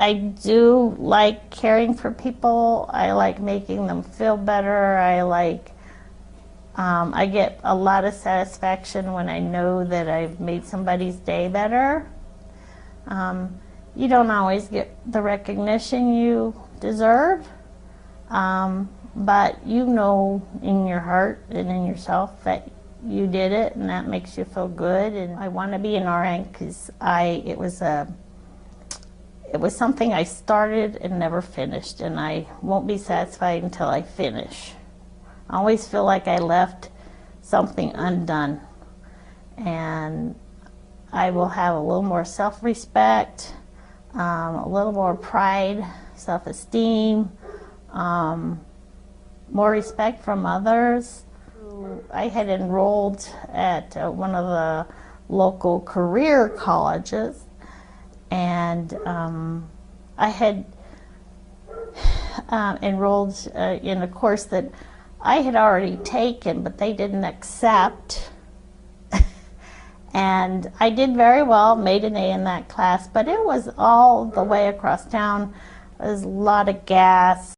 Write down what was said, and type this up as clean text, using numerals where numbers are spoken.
I do like caring for people. I like making them feel better. I get a lot of satisfaction when I know that I've made somebody's day better. You don't always get the recognition you deserve, but you know in your heart and in yourself that you did it, and that makes you feel good. And I want to be an RN because it was something I started and never finished, and I won't be satisfied until I finish. I always feel like I left something undone, and I will have a little more self-respect, a little more pride, self-esteem, more respect from others. I had enrolled at one of the local career colleges, and I had enrolled in a course that I had already taken, but they didn't accept. And I did very well, made an A in that class, but it was all the way across town. There was a lot of gas.